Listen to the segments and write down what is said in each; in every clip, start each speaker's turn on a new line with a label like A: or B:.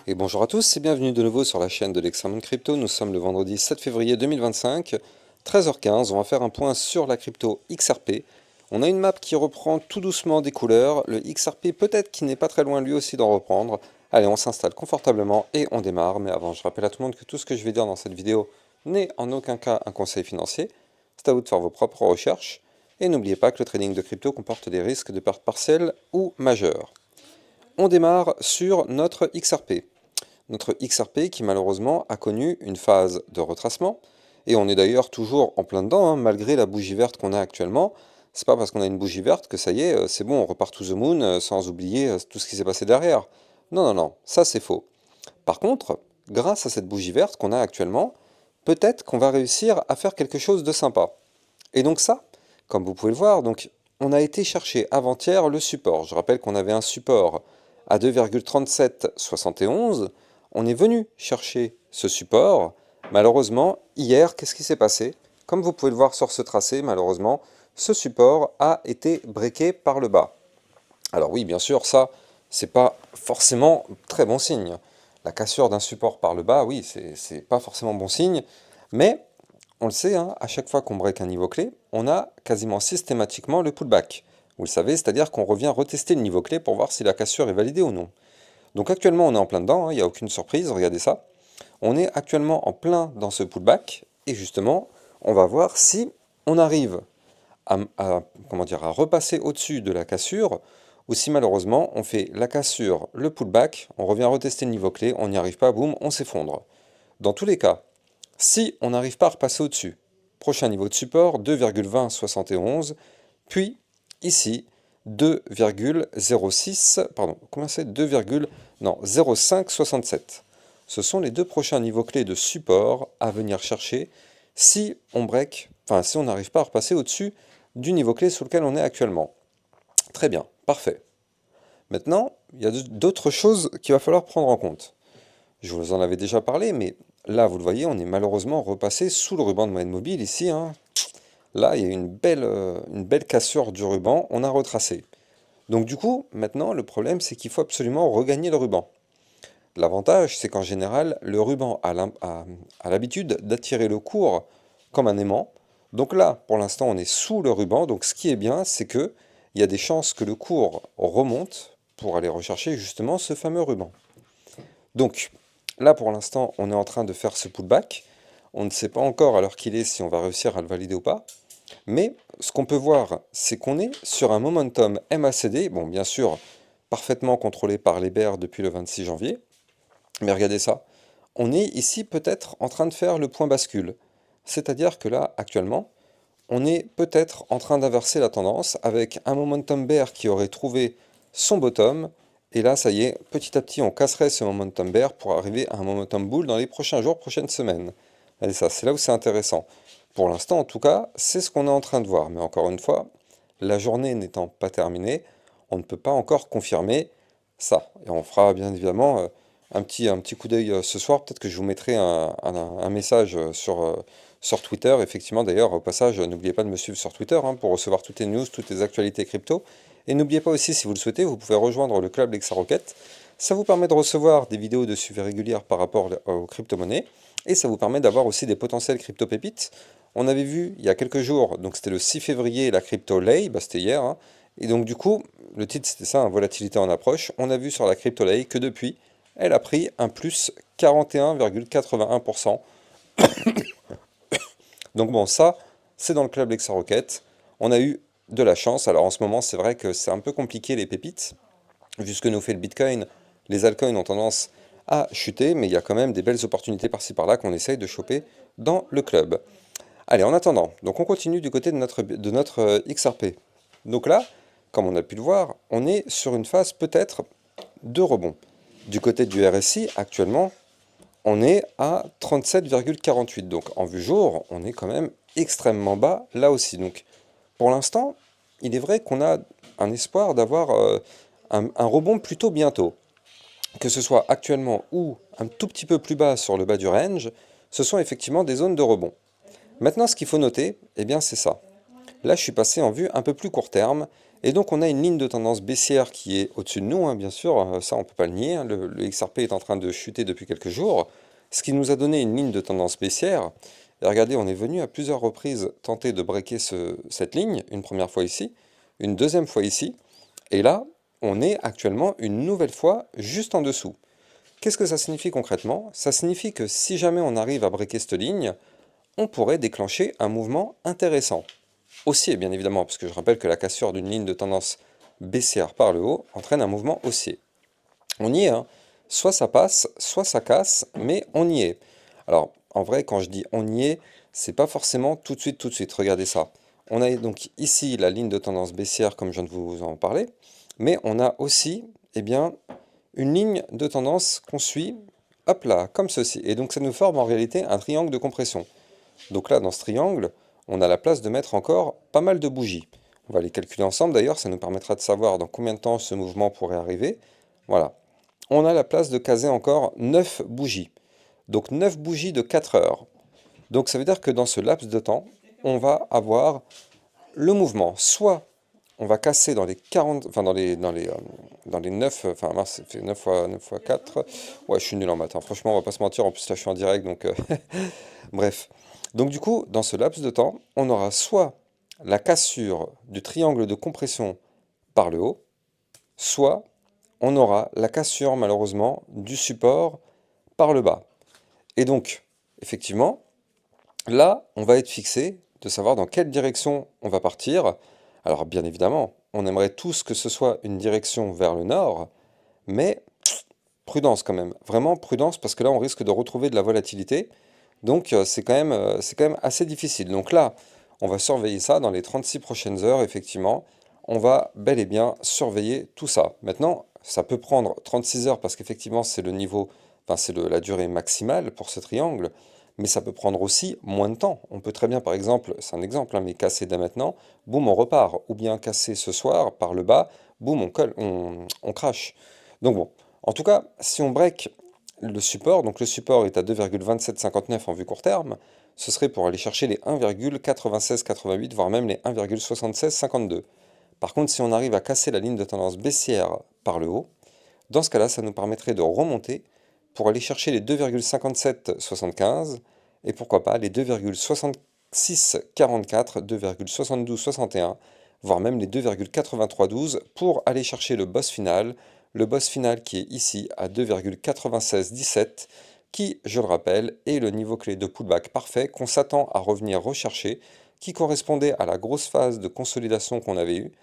A: Et bonjour à tous et bienvenue de nouveau sur la chaîne de l'Examen Crypto. Nous sommes le vendredi 7 février 2025, 13h15. On va faire un point sur la crypto XRP. On a une map qui reprend tout doucement des couleurs. Le XRP peut-être qui n'est pas très loin lui aussi d'en reprendre. Allez, on s'installe confortablement et on démarre. Mais avant, je rappelle à tout le monde que tout ce que je vais dire dans cette vidéo n'est en aucun cas un conseil financier. C'est à vous de faire vos propres recherches. Et n'oubliez pas que le trading de crypto comporte des risques de perte partielle ou majeure. On démarre sur notre XRP. Notre XRP qui malheureusement a connu une phase de retracement, et on est d'ailleurs toujours en plein dedans, hein, malgré la bougie verte qu'on a actuellement. C'est pas parce qu'on a une bougie verte que ça y est, c'est bon, on repart to the moon, sans oublier tout ce qui s'est passé derrière. Non, non, non, ça c'est faux. Par contre, grâce à cette bougie verte qu'on a actuellement, peut-être qu'on va réussir à faire quelque chose de sympa. Et donc ça, comme vous pouvez le voir, donc on a été chercher avant-hier le support. Je rappelle qu'on avait un support à 2,3771. On est venu chercher ce support. Malheureusement, hier, qu'est-ce qui s'est passé? Comme vous pouvez le voir sur ce tracé, malheureusement, ce support a été breaké par le bas. Alors oui, bien sûr, ça, c'est pas forcément très bon signe. La cassure d'un support par le bas, oui, c'est pas forcément bon signe, mais on le sait, hein, à chaque fois qu'on break un niveau clé, on a quasiment systématiquement le pullback. Vous le savez, c'est-à-dire qu'on revient retester le niveau clé pour voir si la cassure est validée ou non. Donc actuellement, on est en plein dedans, hein, il n'y a aucune surprise, regardez ça. On est actuellement en plein dans ce pullback, et justement, on va voir si on arrive comment dire, à repasser au-dessus de la cassure, ou si malheureusement on fait la cassure, le pullback, on revient retester le niveau clé, on n'y arrive pas, boum, on s'effondre. Dans tous les cas, si on n'arrive pas à repasser au-dessus, prochain niveau de support 2,2071, puis ici 2,06, pardon, combien c'est 2, non, 0,567. Ce sont les deux prochains niveaux clés de support à venir chercher si on break, enfin si on n'arrive pas à repasser au-dessus du niveau clé sur lequel on est actuellement. Très bien, parfait. Maintenant, il y a d'autres choses qu'il va falloir prendre en compte. Je vous en avais déjà parlé, mais là, vous le voyez, on est malheureusement repassé sous le ruban de moyenne mobile ici, hein. Là, il y a une belle cassure du ruban, on a retracé. Donc du coup, maintenant, le problème, c'est qu'il faut absolument regagner le ruban. L'avantage, c'est qu'en général, le ruban a l'habitude d'attirer le cours comme un aimant. Donc là, pour l'instant, on est sous le ruban. Donc ce qui est bien, c'est que il y a des chances que le cours remonte pour aller rechercher justement ce fameux ruban. Donc là, pour l'instant, on est en train de faire ce pullback. On ne sait pas encore à l'heure qu'il est si on va réussir à le valider ou pas. Mais ce qu'on peut voir, c'est qu'on est sur un momentum MACD, bon, bien sûr, parfaitement contrôlé par les bears depuis le 26 janvier. Mais regardez ça, on est ici peut-être en train de faire le point bascule. C'est-à-dire que là, actuellement, on est peut-être en train d'inverser la tendance avec un momentum bear qui aurait trouvé son bottom. Et là, ça y est, petit à petit, on casserait ce momentum bear pour arriver à un momentum bull dans les prochains jours, prochaines semaines. Allez, ça, c'est là où c'est intéressant. Pour l'instant, en tout cas, c'est ce qu'on est en train de voir. Mais encore une fois, la journée n'étant pas terminée, on ne peut pas encore confirmer ça. Et on fera bien évidemment un petit coup d'œil ce soir. Peut-être que je vous mettrai un message sur Twitter. Effectivement, d'ailleurs, au passage, n'oubliez pas de me suivre sur Twitter hein, pour recevoir toutes les news, toutes les actualités crypto. Et n'oubliez pas aussi, si vous le souhaitez, vous pouvez rejoindre le club Lexa Rocket. Ça vous permet de recevoir des vidéos de suivi régulières par rapport aux crypto-monnaies. Et ça vous permet d'avoir aussi des potentiels crypto-pépites. On avait vu il y a quelques jours, donc c'était le 6 février, la crypto Lei, bah c'était hier, hein. Et donc du coup, le titre c'était ça, hein, volatilité en approche. On a vu sur la crypto Lei que depuis, elle a pris un plus 41,81%. Donc bon, ça, c'est dans le club Lexa Rocket. On a eu de la chance. Alors en ce moment, c'est vrai que c'est un peu compliqué les pépites. Vu ce que nous fait le Bitcoin, les altcoins ont tendance à chuter, mais il y a quand même des belles opportunités par-ci par-là qu'on essaye de choper dans le club. Allez, en attendant, donc on continue du côté de notre XRP. Donc là, comme on a pu le voir, on est sur une phase peut-être de rebond. Du côté du RSI, actuellement, on est à 37,48. Donc en vue jour, on est quand même extrêmement bas là aussi. Donc pour l'instant, il est vrai qu'on a un espoir d'avoir un rebond plutôt bientôt. Que ce soit actuellement ou un tout petit peu plus bas sur le bas du range, ce sont effectivement des zones de rebond. Maintenant, ce qu'il faut noter, eh bien, c'est ça. Là, je suis passé en vue un peu plus court terme, Et donc on a une ligne de tendance baissière qui est au-dessus de nous, hein, bien sûr, ça on peut pas le nier, hein, le XRP est en train de chuter depuis quelques jours, ce qui nous a donné une ligne de tendance baissière. Et regardez, on est venu à plusieurs reprises tenter de breaker cette ligne, une première fois ici, une deuxième fois ici, et là, on est actuellement une nouvelle fois juste en dessous. Qu'est-ce que ça signifie concrètement? Ça signifie que si jamais on arrive à breaker cette ligne, on pourrait déclencher un mouvement intéressant. Haussier, bien évidemment, parce que je rappelle que la cassure d'une ligne de tendance baissière par le haut entraîne un mouvement haussier. On y est, hein. Soit ça passe, soit ça casse, mais on y est. Alors, en vrai, quand je dis on y est, c'est pas forcément tout de suite. Regardez ça. On a donc ici la ligne de tendance baissière, comme je viens de vous en parler, mais on a aussi, eh bien, une ligne de tendance qu'on suit, hop là, comme ceci. Et donc ça nous forme en réalité un triangle de compression. Donc là, dans ce triangle, on a la place de mettre encore pas mal de bougies. On va les calculer ensemble d'ailleurs, ça nous permettra de savoir dans combien de temps ce mouvement pourrait arriver. Voilà. On a la place de caser encore 9 bougies. Donc 9 bougies de 4 heures. Donc ça veut dire que dans ce laps de temps, on va avoir le mouvement. Soit on va casser dans les 40, enfin dans les 9, enfin mince, ça fait 9 fois 4. Ouais, je suis nul en maths, hein. Franchement, on va pas se mentir, en plus là je suis en direct, donc bref. Donc du coup, dans ce laps de temps, on aura soit la cassure du triangle de compression par le haut, soit on aura la cassure malheureusement du support par le bas. Et donc, effectivement, là, on va être fixé de savoir dans quelle direction on va partir. Alors bien évidemment, on aimerait tous que ce soit une direction vers le nord, mais prudence quand même, vraiment prudence parce que là on risque de retrouver de la volatilité. Donc c'est quand même assez difficile. Donc là, on va surveiller ça dans les 36 prochaines heures, effectivement. On va bel et bien surveiller tout ça. Maintenant, ça peut prendre 36 heures parce qu'effectivement c'est le niveau, enfin c'est la durée maximale pour ce triangle, mais ça peut prendre aussi moins de temps. On peut très bien, par exemple, c'est un exemple, hein, mais casser dès maintenant, boum, on repart. Ou bien casser ce soir par le bas, boum, on crache. Donc bon, en tout cas, si on break le support, donc le support est à 2,2759 en vue court terme, ce serait pour aller chercher les 1,9688, voire même les 1,7652. Par contre, si on arrive à casser la ligne de tendance baissière par le haut, dans ce cas-là, ça nous permettrait de remonter pour aller chercher les 2,5775 et pourquoi pas les 2,6644, 2,7261, voire même les 2,8312 pour aller chercher le boss final qui est ici à 2,9617, qui, je le rappelle, est le niveau clé de pullback parfait qu'on s'attend à revenir rechercher, qui correspondait à la grosse phase de consolidation qu'on avait eue.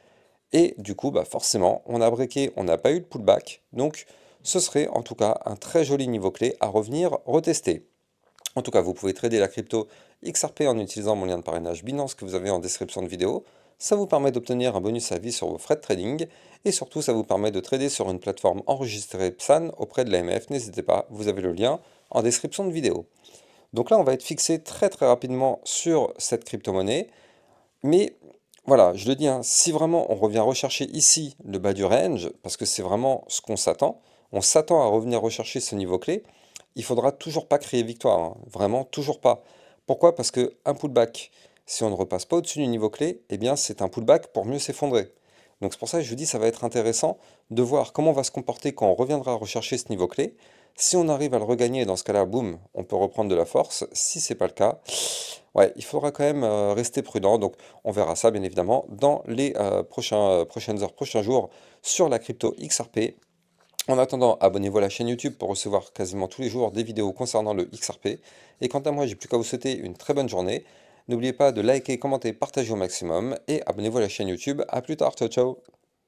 A: Et du coup, bah forcément, on a breaké, on n'a pas eu de pullback, donc ce serait en tout cas un très joli niveau clé à revenir retester. En tout cas, vous pouvez trader la crypto XRP en utilisant mon lien de parrainage Binance que vous avez en description de vidéo. Ça vous permet d'obtenir un bonus à vie sur vos frais de trading et surtout ça vous permet de trader sur une plateforme enregistrée PSAN auprès de l'AMF. N'hésitez pas, vous avez le lien en description de vidéo. Donc là, on va être fixé très rapidement sur cette crypto-monnaie. Mais voilà, je le dis, hein, si vraiment on revient rechercher ici le bas du range, parce que c'est vraiment ce qu'on s'attend, on s'attend à revenir rechercher ce niveau clé, il faudra toujours pas crier victoire, hein, vraiment toujours pas. Pourquoi? Parce que un pullback, si on ne repasse pas au-dessus du niveau clé, eh bien c'est un pullback pour mieux s'effondrer. Donc c'est pour ça que je vous dis, ça va être intéressant de voir comment on va se comporter quand on reviendra rechercher ce niveau clé. Si on arrive à le regagner, dans ce cas-là, boum, on peut reprendre de la force. Si c'est pas le cas, ouais, il faudra quand même rester prudent. Donc on verra ça bien évidemment dans les prochaines heures, prochains jours sur la crypto XRP. En attendant, abonnez-vous à la chaîne YouTube pour recevoir quasiment tous les jours des vidéos concernant le XRP. Et quant à moi, j'ai plus qu'à vous souhaiter une très bonne journée. N'oubliez pas de liker, commenter, partager au maximum et abonnez-vous à la chaîne YouTube. A plus tard, ciao ciao.